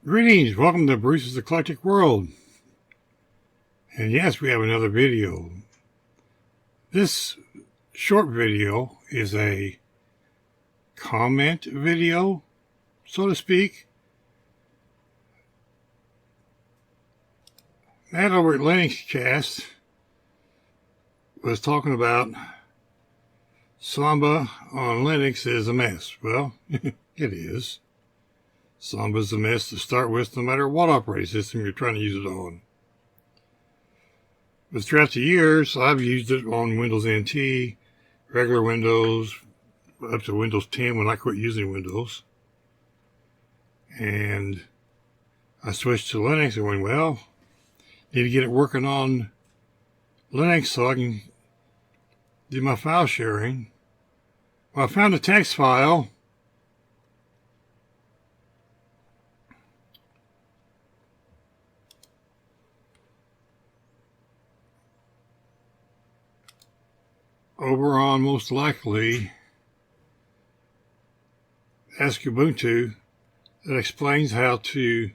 Greetings, welcome to Bruce's Eclectic World. And yes, we have another video. This short video is a comment video, so to speak. Matt over at Linux Cast was talking about Samba on Linux is a mess. Well, it is. Samba's a mess to start with, no matter what operating system you're trying to use it on. But throughout the years, I've used it on Windows NT, regular Windows, up to Windows 10 when I quit using Windows. And I switched to Linux and went, well, need to get it working on Linux so I can do my file sharing. Well, I found a text file over on, most likely, Ask Ubuntu that explains how to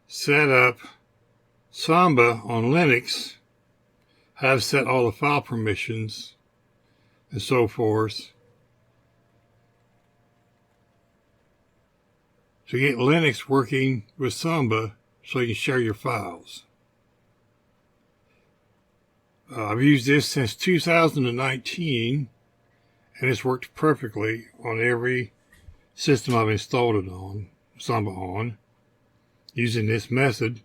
set up Samba on Linux, how to set all the file permissions, and so forth, to get Linux working with Samba so you can share your files. I've used this since 2019, and it's worked perfectly on every system I've installed it on, Samba on, using this method.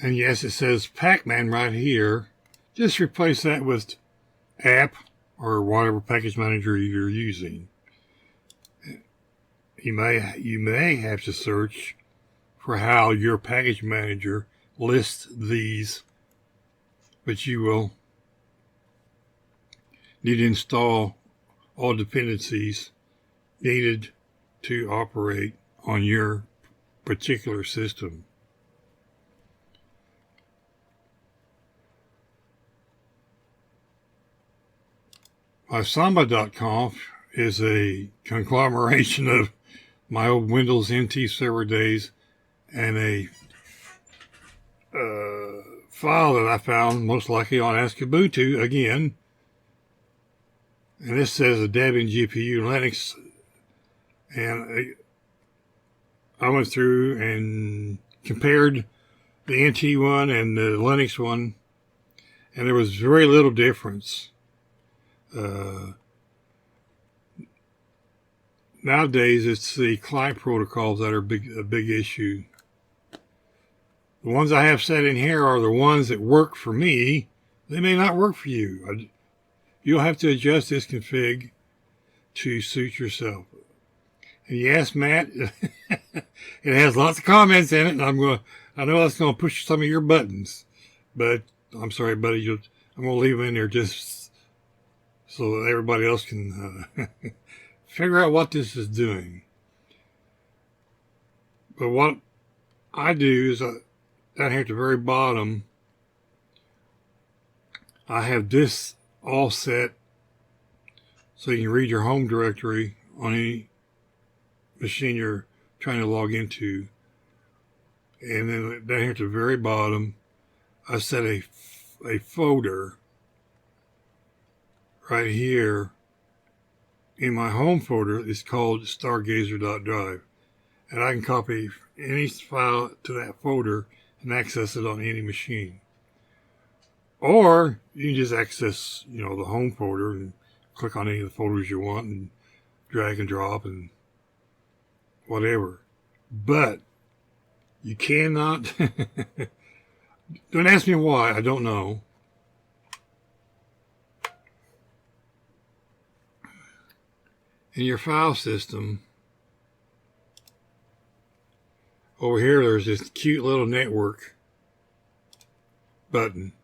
And yes, it says Pacman right here. Just replace that with app or whatever package manager you're using. You may have to search for how your package manager lists these, but you will need to install all dependencies needed to operate on your particular system. My Samba.conf is a conglomeration of my old Windows NT server days and a file that I found most likely on Ask Ubuntu again, and this says a Debian GPU Linux, and I went through and compared the NT one and the Linux one, and there was very little difference. Nowadays it's the client protocols that are a big issue. The ones I have set in here are the ones that work for me. They may not work for you. You'll have to adjust this config to suit yourself. And yes, Matt, it has lots of comments in it, and I know that's going to push some of your buttons. But I'm sorry, buddy. I'm going to leave them in there just so that everybody else can figure out what this is doing. But what I do is down here at the very bottom, I have this all set so you can read your home directory on any machine you're trying to log into. And then down here at the very bottom, I set a folder right here in my home folder. It's called stargazer.drive. And I can copy any file to that folder and access it on any machine. Or you can just access, the home folder and click on any of the folders you want and drag and drop and whatever. But you cannot, don't ask me why, I don't know. In your file system, over here, there's this cute little network button.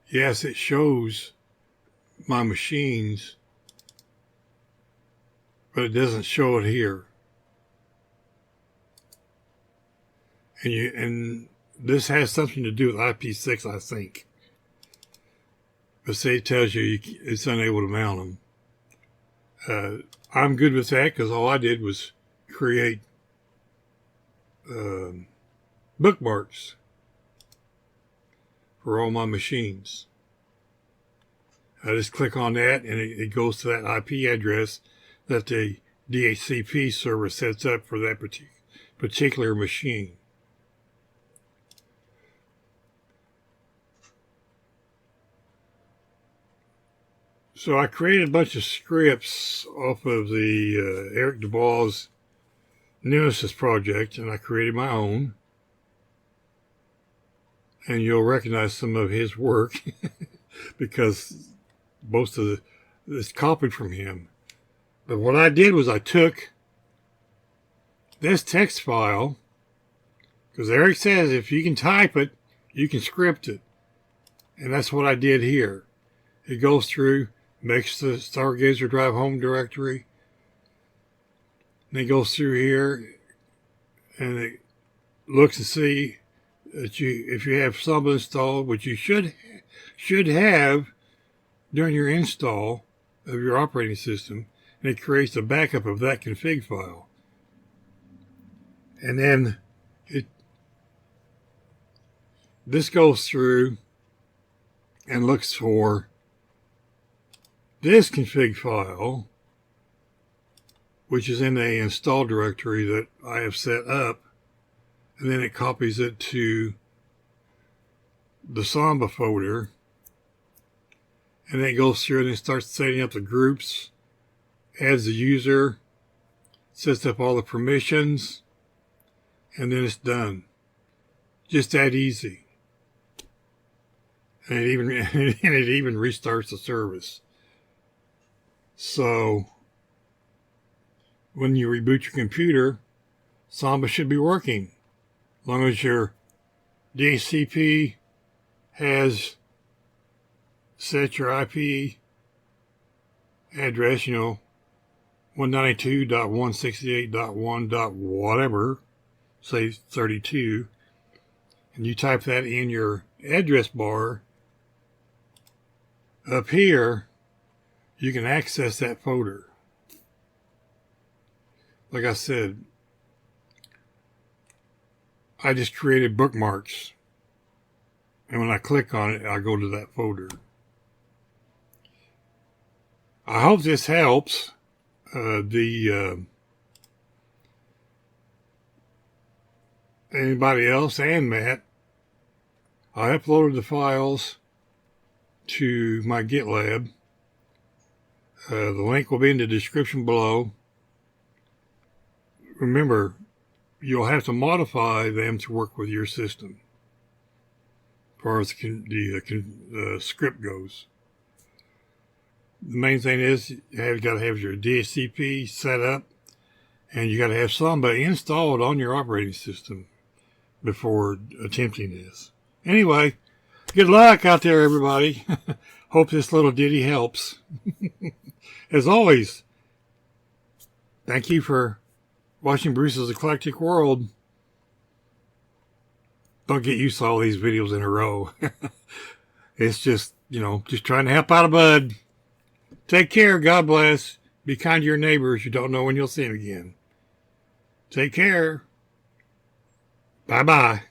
Yes, it shows my machines but it doesn't show it here. And this has something to do with IP6, I think. But say it tells you it's unable to mount them. I'm good with that because all I did was create bookmarks for all my machines. I just click on that and it goes to that IP address that the DHCP server sets up for that particular machine. So I created a bunch of scripts off of the Eric DuBois Nemesis project, and I created my own. And you'll recognize some of his work because most of it's copied from him. But what I did was I took this text file, because Eric says if you can type it, you can script it. And that's what I did here. It goes through, makes the Stargazer Drive home directory. And it goes through here and it looks to see that if you have Samba installed, which you should have during your install of your operating system, and it creates a backup of that config file. And then this goes through and looks for this config file, which is in the install directory that I have set up, and then it copies it to the Samba folder, and then it goes through and it starts setting up the groups, adds the user, sets up all the permissions, and then it's done. Just that easy. And it even restarts the service. So when you reboot your computer, Samba should be working. As long as your DHCP has set your IP address, 192.168.1. whatever, say 32, and you type that in your address bar up here, you can access that folder. Like I said, I just created bookmarks, and when I click on it, I go to that folder. I hope this helps. Anybody else and Matt, I uploaded the files to my Gitlab. The link will be in the description below. Remember, you'll have to modify them to work with your system as far as the script goes. The main thing is you got to have your DHCP set up, and you got to have Samba installed on your operating system before attempting this. Anyway, good luck out there, everybody. Hope this little ditty helps. As always, thank you for watching Bruce's Eclectic World. Don't get used to all these videos in a row. It's just, just trying to help out a bud. Take care. God bless. Be kind to your neighbors. You don't know when you'll see them again. Take care. Bye-bye.